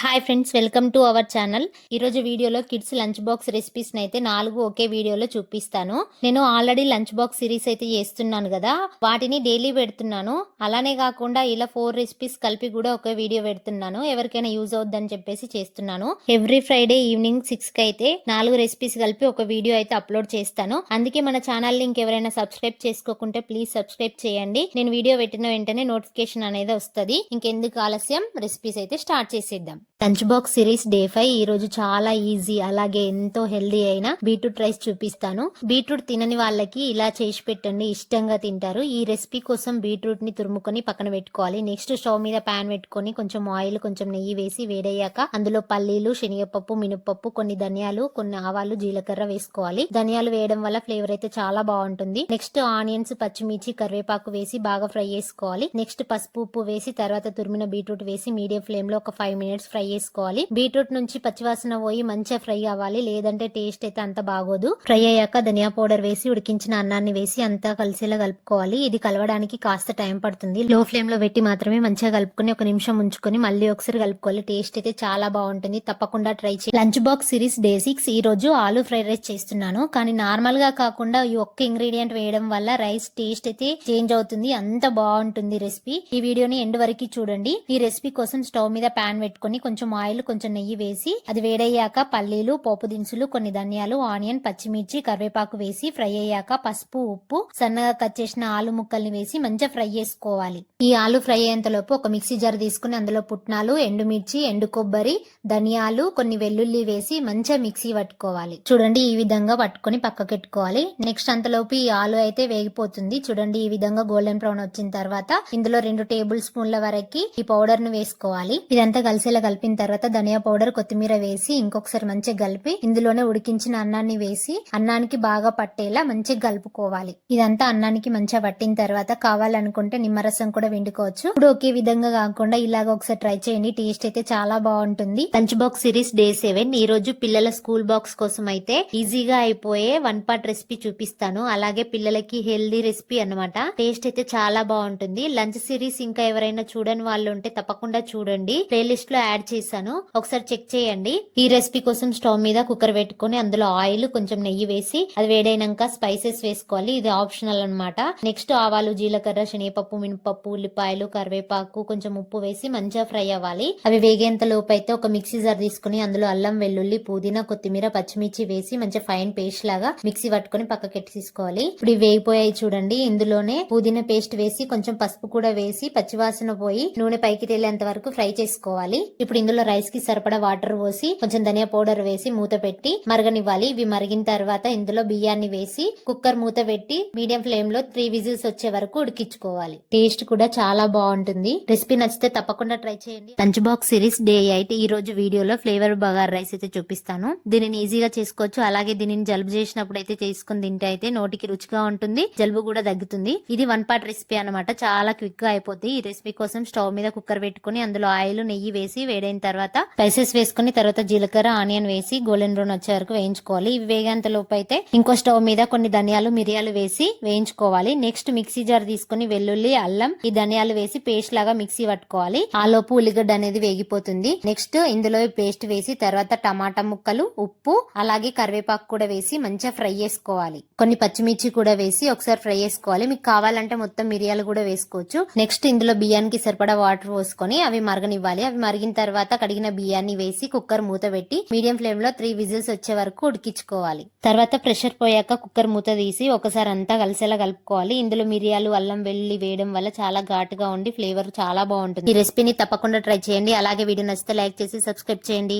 Hi friends, welcome to our channel. ఈరోజు వీడియోలో kids lunch box recipes అయితే 4 ఒకే వీడియోలో చూపిస్తాను. నేను ఆల్రెడీ లంచ్ బాక్స్ సిరీస్ అయితే చేస్తున్నాను కదా, వాటిని డైలీ పెడుతున్నాను. అలానే కాకుండా ఇలా 4 రెసిపీస్ కలిపి కూడా ఒకే వీడియో పెడుతున్నాను. ఎవరికైనా యూజ్ అవుద్దని చెప్పేసి చేస్తున్నాను. ఎవ్రీ ఫ్రైడే ఈవినింగ్ 6 కి అయితే 4 రెసిపీస్ కలిపి ఒక వీడియో అయితే అప్లోడ్ చేస్తాను. అందుకే మన ఛానల్ ని ఇంకెవరైనా సబ్స్క్రైబ్ చేసుకోకుంటే ప్లీజ్ సబ్స్క్రైబ్ చేయండి. నేను వీడియో పెట్టిన వెంటనే నోటిఫికేషన్ అనేది వస్తుంది. ఇంకెందుకు ఆలస్యం, రెసిపీస్ అయితే స్టార్ట్ చేసేద్దాం. లంచ్ బాక్స్ సిరీస్ డే 5 ఈ రోజు చాలా ఈజీ అలాగే ఎంతో హెల్దీ అయిన బీట్రూట్ రైస్ చూపిస్తాను. బీట్రూట్ తినని వాళ్ళకి ఇలా చేసి పెట్టండి, ఇష్టంగా తింటారు. ఈ రెసిపీ కోసం బీట్రూట్ ని తురుముకొని పక్కన పెట్టుకోవాలి. నెక్స్ట్ స్టవ్ మీద ప్యాన్ పెట్టుకొని కొంచెం ఆయిల్, కొంచెం నెయ్యి వేసి వేడయ్యాక అందులో పల్లీలు, శనగపప్పు, మినపప్పు, కొన్ని ధనియాలు, కొన్ని ఆవాలు, జీలకర్ర వేసుకోవాలి. ధనియాలు వేయడం వల్ల ఫ్లేవర్ అయితే చాలా బాగుంటుంది. నెక్స్ట్ ఆనియన్స్, పచ్చిమిర్చి, కరివేపాకు వేసి బాగా ఫ్రై చేసుకోవాలి. నెక్స్ట్ పసుపు, ఉప్పు వేసి తర్వాత తురిమిన బీట్రూట్ వేసి మీడియం ఫ్లేమ్ లో ఒక 5 మినిట్స్ ఫ్రై చేసుకోవాలి. బీట్రూట్ నుంచి పచ్చివాసన పోయి మంచిగా ఫ్రై అవ్వాలి, లేదంటే టేస్ట్ అయితే అంత బాగోదు. ఫ్రై అయ్యాక ధనియా పౌడర్ వేసి ఉడికించిన అన్నాన్ని వేసి అంతా కలిసేలా కలుపుకోవాలి. ఇది కలవడానికి కాస్త టైం పడుతుంది. లో ఫ్లేమ్ లో పెట్టి మాత్రమే మంచిగా కలుపుకొని ఒక నిమిషం ఉంచుకొని మళ్ళీ ఒకసారి కలుపుకోవాలి. టేస్ట్ అయితే చాలా బాగుంటుంది, తప్పకుండా ట్రై చేయండి. లంచ్ బాక్స్ సిరీస్ డే 6 ఈ రోజు ఆలూ ఫ్రైడ్ రైస్ చేస్తున్నాను. కానీ నార్మల్ గా కాకుండా ఈ ఒక్క ఇంగ్రీడియంట్ వేయడం వల్ల రైస్ టేస్ట్ అయితే చేంజ్ అవుతుంది, అంత బాగుంటుంది రెసిపీ. ఈ వీడియోని ఎండ్ వరకు చూడండి. ఈ రెసిపీ కోసం స్టవ్ మీద ప్యాన్ పెట్టుకొని కొంచెం ఆయిల్, కొంచెం నెయ్యి వేసి అది వేడయ్యాక పల్లీలు, పోపు దినుసులు, కొన్ని ధనియాలు, ఆనియన్, పచ్చిమిర్చి, కరివేపాకు వేసి ఫ్రై అయ్యాక పసుపు, ఉప్పు, సన్నగా కట్ చేసిన ఆలు ముక్కల్ని వేసి మంచిగా ఫ్రై చేసుకోవాలి. ఈ ఆలు ఫ్రై అయ్యేంతలోపు ఒక మిక్సీ జార్ తీసుకుని అందులో పుట్నాలు, ఎండుమిర్చి, ఎండు కొబ్బరి, ధనియాలు, కొన్ని వెల్లుల్లి వేసి మంచిగా మిక్సీ పట్టుకోవాలి. చూడండి, ఈ విధంగా పట్టుకొని పక్కకెట్టుకోవాలి. నెక్స్ట్ అంతలోపు ఈ ఆలు అయితే వేగిపోతుంది. చూడండి, ఈ విధంగా గోల్డెన్ బ్రౌన్ వచ్చిన తర్వాత ఇందులో 2 టేబుల్ స్పూన్ల వరకు ఈ పౌడర్ ను వేసుకోవాలి. ఇదంతా కలిసేలా కలిపిన తర్వాత ధనియా పౌడర్, కొత్తిమీర వేసి ఇంకొకసారి మంచిగా కలిపి ఇందులోనే ఉడికించిన అన్నాన్ని వేసి అన్నానికి బాగా పట్టేలా మంచిగా కలుపుకోవాలి. ఇదంతా అన్నానికి మంచిగా పట్టిన తర్వాత కావాలనుకుంటే నిమ్మరసం కూడా వండుకోవచ్చు. ఇప్పుడు ఒకే విధంగా కాకుండా ఇలాగ ఒకసారి ట్రై చేయండి, టేస్ట్ అయితే చాలా బాగుంటుంది. లంచ్ బాక్స్ సిరీస్ డే 7 ఈ రోజు పిల్లల స్కూల్ బాక్స్ కోసం అయితే ఈజీగా అయిపోయే 1 పార్ట్ రెసిపీ చూపిస్తాను. అలాగే పిల్లలకి హెల్దీ రెసిపీ అన్నమాట. టేస్ట్ అయితే చాలా బాగుంటుంది. లంచ్ సిరీస్ ఇంకా ఎవరైనా చూడని వాళ్ళు ఉంటే తప్పకుండా చూడండి, ప్లేలిస్ట్ లో యాడ్ చేశాను, ఒకసారి చెక్ చేయండి. ఈ రెసిపీ కోసం స్టవ్ మీద కుక్కర్ పెట్టుకుని అందులో ఆయిల్, కొంచెం నెయ్యి వేసి అది వేడైనాక స్పైసెస్ వేసుకోవాలి. ఇది ఆప్షనల్ అన్నమాట. నెక్స్ట్ ఆవాలు, జీలకర్ర, శనగపప్పు, మినపప్పు, ఉల్లిపాయలు, కరివేపాకు, కొంచెం ఉప్పు వేసి మంచిగా ఫ్రై అవ్వాలి. అవి వేగేంత లోపు అయితే ఒక మిక్సీ జార్ తీసుకుని అందులో అల్లం, వెల్లుల్లి, పుదీనా, కొత్తిమీర, పచ్చిమిర్చి వేసి మంచిగా ఫైన్ పేస్ట్ లాగా మిక్సీ పట్టుకుని పక్కకెట్టి తీసుకోవాలి. ఇప్పుడు ఇవి వేగిపోయాయి చూడండి. ఇందులోనే పుదీనా పేస్ట్ వేసి కొంచెం పసుపు కూడా వేసి పచ్చివాసన పోయి నూనె పైకి తేలేంత వరకు ఫ్రై చేసుకోవాలి. ఇప్పుడు ఇందులో రైస్ కి సరిపడా వాటర్ పోసి కొంచెం ధనియా పౌడర్ వేసి మూత పెట్టి మరగనివ్వాలి. ఇవి మరిగిన తర్వాత ఇందులో బియ్యాన్ని వేసి కుక్కర్ మూత పెట్టి మీడియం ఫ్లేమ్ లో 3 విజిల్స్ వచ్చే వరకు ఉడికించుకోవాలి. టేస్ట్ కూడా చాలా బాగుంటుంది. రెసిపీ నచ్చితే తప్పకుండా ట్రై చేయండి. లంచ్ బాక్స్ సిరీస్ డే 8 ఈ రోజు వీడియోలో ఫ్లేవర్ బగార్ రైస్ అయితే చూపిస్తాను. దీనిని ఈజీగా చేసుకోవచ్చు. అలాగే దీనిని జలుబు చేసినప్పుడు అయితే చేసుకుని తింటే అయితే నోటికి రుచిగా ఉంటుంది, జలుబు కూడా తగ్గుతుంది. ఇది 1 పార్ట్ రెసిపీ అనమాట, చాలా క్విక్ గా అయిపోతుంది. ఈ రెసిపీ కోసం స్టవ్ మీద కుక్కర్ పెట్టుకుని అందులో ఆయిల్, నెయ్యి వేసి వేడైన తర్వాత స్పైసెస్ వేసుకుని తర్వాత జీలకర్ర, ఆనియన్ వేసి గోల్డెన్ బ్రౌన్ వచ్చే వరకు వేయించుకోవాలి. ఇవి వేగేంత లోపు అయితే ఇంకో స్టవ్ మీద కొన్ని ధనియాలు, మిరియాలు వేసి వేయించుకోవాలి. నెక్స్ట్ మిక్సీ జార్ తీసుకుని వెల్లుల్లి, అల్లం, ఈ ధనియాలు వేసి పేస్ట్ లాగా మిక్సీ పట్టుకోవాలి. ఆ లోపు ఉల్లిగడ్డ అనేది వేగిపోతుంది. నెక్స్ట్ ఇందులో పేస్ట్ వేసి తర్వాత టమాటా ముక్కలు, ఉప్పు, అలాగే కరివేపాకు కూడా వేసి మంచిగా ఫ్రై చేసుకోవాలి. కొన్ని పచ్చిమిర్చి కూడా వేసి ఒకసారి ఫ్రై చేసుకోవాలి. మీకు కావాలంటే మొత్తం మిరియాలు కూడా వేసుకోవచ్చు. నెక్స్ట్ ఇందులో బియ్యానికి సరిపడా వాటర్ పోసుకొని అవి మరగనివ్వాలి. అవి మరిగిన తర్వాత కడిగిన బియ్యాన్ని వేసి కుక్కర్ మూత పెట్టి మీడియం ఫ్లేమ్ లో 3 విజిల్స్ వచ్చే వరకు ఉడికించుకోవాలి. తర్వాత ప్రెషర్ పోయాక కుక్కర్ మూత తీసి ఒకసారి అంతా కలిసేలా కలుపుకోవాలి. ఇందులో మిరియాలు, అల్లం, వెల్లుల్లి వేయడం వల్ల చాలా ఘాటుగా ఉండి ఫ్లేవర్ చాలా బాగుంటుంది. ఈ రెసిపీని తప్పకుండా ట్రై చేయండి. అలాగే వీడియో నచ్చితే లైక్ చేసి సబ్స్క్రైబ్ చేయండి.